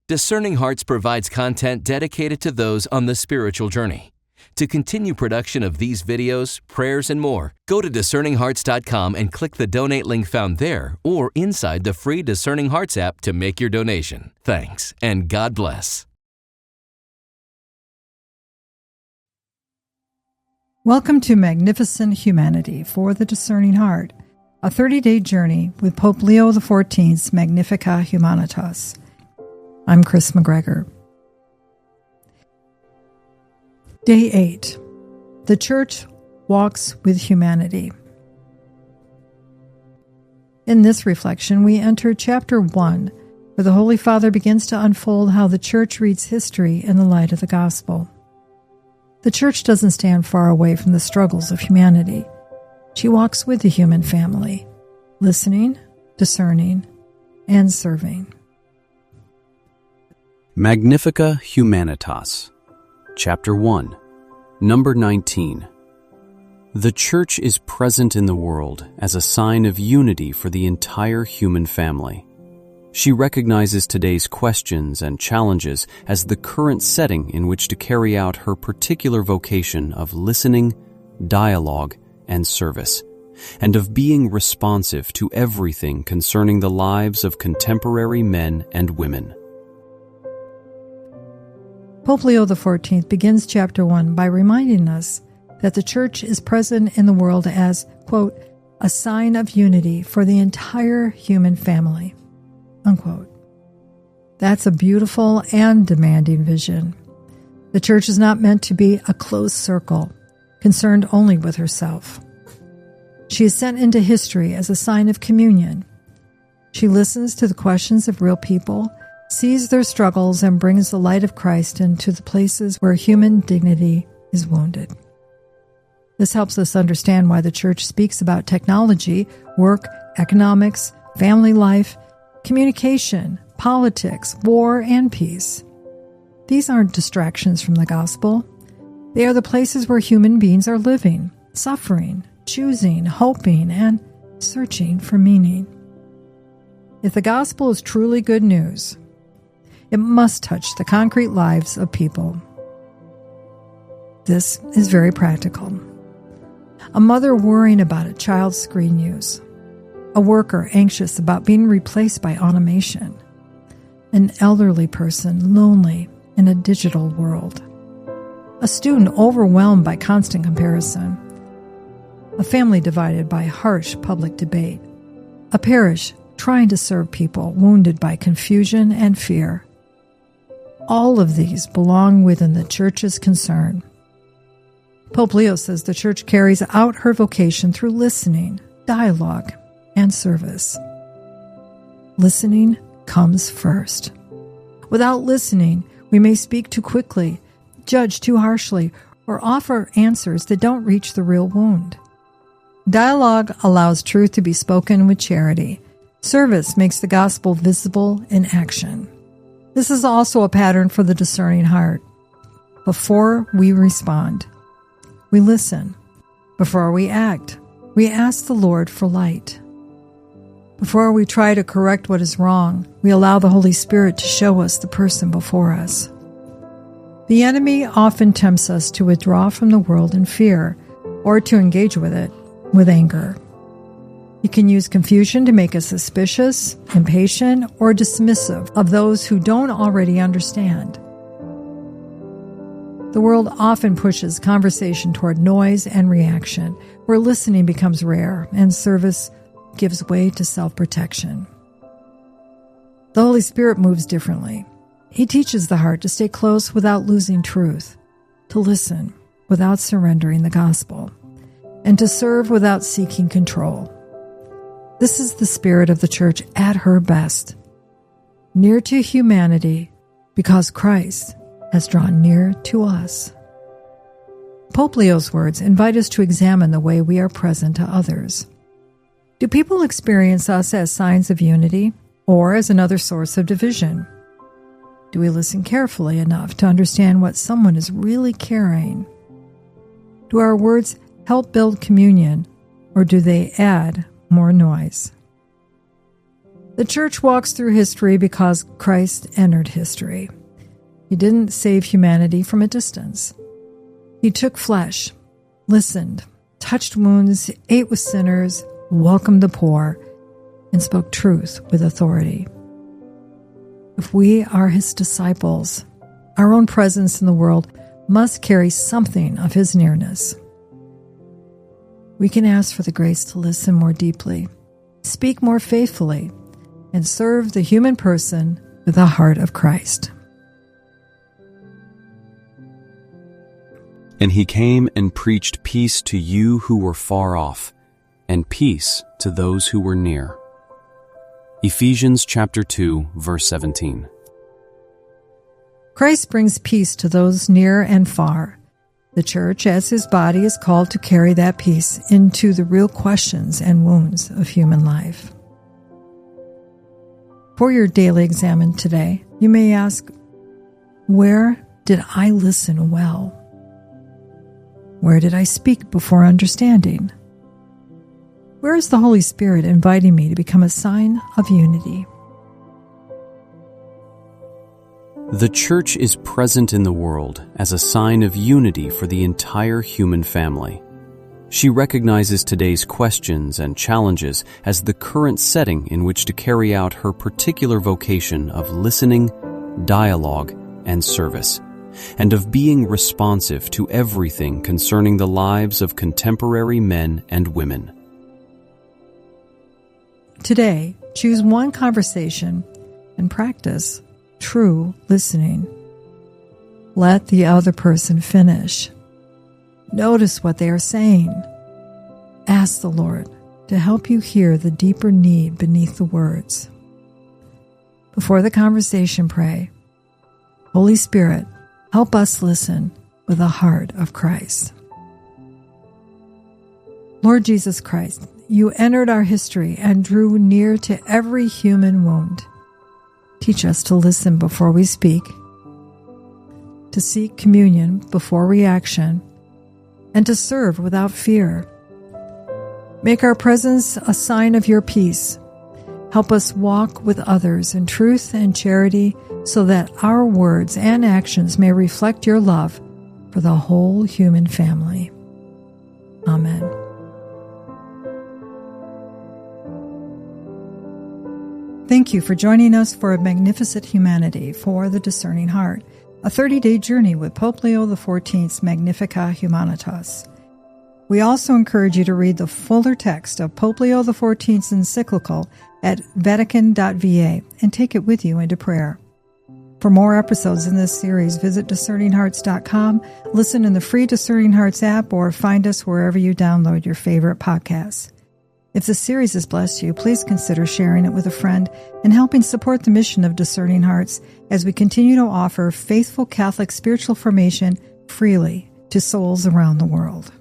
Discerning Hearts provides content dedicated to those on the spiritual journey. To continue production of these videos, prayers, and more, go to discerninghearts.com and click the donate link found there or inside the free Discerning Hearts app to make your donation. Thanks, and God bless. Welcome to Magnificent Humanity for the Discerning Heart, a 30-day journey with Pope Leo XIV's Magnifica Humanitas. I'm Chris McGregor. Day 8. The Church Walks with Humanity. In this reflection, we enter Chapter 1, where the Holy Father begins to unfold how the Church reads history in the light of the Gospel. The Church doesn't stand far away from the struggles of humanity. She walks with the human family, listening, discerning, and serving. Magnifica Humanitas, Chapter 1, Number 19. The Church is present in the world as a sign of unity for the entire human family. She recognizes today's questions and challenges as the current setting in which to carry out her particular vocation of listening, dialogue, and service, and of being responsive to everything concerning the lives of contemporary men and women. Pope Leo XIV begins Chapter 1 by reminding us that the Church is present in the world as, quote, a sign of unity for the entire human family, unquote. That's a beautiful and demanding vision. The Church is not meant to be a closed circle, concerned only with herself. She is sent into history as a sign of communion. She listens to the questions of real people, sees their struggles, and brings the light of Christ into the places where human dignity is wounded. This helps us understand why the Church speaks about technology, work, economics, family life, communication, politics, war, and peace. These aren't distractions from the gospel. They are the places where human beings are living, suffering, choosing, hoping, and searching for meaning. If the gospel is truly good news, it must touch the concrete lives of people. This is very practical. A mother worrying about a child's screen use. A worker anxious about being replaced by automation. An elderly person lonely in a digital world. A student overwhelmed by constant comparison. A family divided by harsh public debate. A parish trying to serve people wounded by confusion and fear. All of these belong within the Church's concern. Pope Leo says the Church carries out her vocation through listening, dialogue, and service. Listening comes first. Without listening, we may speak too quickly, judge too harshly, or offer answers that don't reach the real wound. Dialogue allows truth to be spoken with charity. Service makes the gospel visible in action. This is also a pattern for the discerning heart. Before we respond, we listen. Before we act, we ask the Lord for light. Before we try to correct what is wrong, we allow the Holy Spirit to show us the person before us. The enemy often tempts us to withdraw from the world in fear or to engage with it with anger. He can use confusion to make us suspicious, impatient, or dismissive of those who don't already understand. The world often pushes conversation toward noise and reaction, where listening becomes rare and service gives way to self-protection. The Holy Spirit moves differently. He teaches the heart to stay close without losing truth, to listen without surrendering the gospel, and to serve without seeking control. This is the spirit of the Church at her best, near to humanity because Christ has drawn near to us. Pope Leo's words invite us to examine the way we are present to others. Do people experience us as signs of unity or as another source of division? Do we listen carefully enough to understand what someone is really carrying? Do our words help build communion, or do they add more noise? The church walks through history because Christ entered history. He didn't save humanity from a distance. He took flesh, listened, touched wounds, ate with sinners, welcomed the poor, and spoke truth with authority. If we are his disciples, our own presence in the world must carry something of his nearness. We can ask for the grace to listen more deeply, speak more faithfully, and serve the human person with the heart of Christ. And he came and preached peace to you who were far off, and peace to those who were near. Ephesians chapter 2, verse 17. Christ brings peace to those near and far. The church, as his body, is called to carry that peace into the real questions and wounds of human life. For your daily examine today, you may ask, where did I listen well? Where did I speak before understanding? Where is the Holy Spirit inviting me to become a sign of unity? The church is present in the world as a sign of unity for the entire human family. She recognizes today's questions and challenges as the current setting in which to carry out her particular vocation of listening, dialogue, and service, and of being responsive to everything concerning the lives of contemporary men and women. Today, choose one conversation and practice true listening. Let the other person finish. Notice what they are saying. Ask the Lord to help you hear the deeper need beneath the words. Before the conversation, pray, Holy Spirit, help us listen with the heart of Christ. Lord Jesus Christ, you entered our history and drew near to every human wound. Teach us to listen before we speak, to seek communion before reaction, and to serve without fear. Make our presence a sign of your peace. Help us walk with others in truth and charity so that our words and actions may reflect your love for the whole human family. Amen. Thank you for joining us for A Magnificent Humanity for the Discerning Heart, a 30-day journey with Pope Leo XIV's Magnifica Humanitas. We also encourage you to read the fuller text of Pope Leo XIV's encyclical at Vatican.va and take it with you into prayer. For more episodes in this series, visit DiscerningHearts.com, listen in the free Discerning Hearts app, or find us wherever you download your favorite podcasts. If the series has blessed you, please consider sharing it with a friend and helping support the mission of Discerning Hearts as we continue to offer faithful Catholic spiritual formation freely to souls around the world.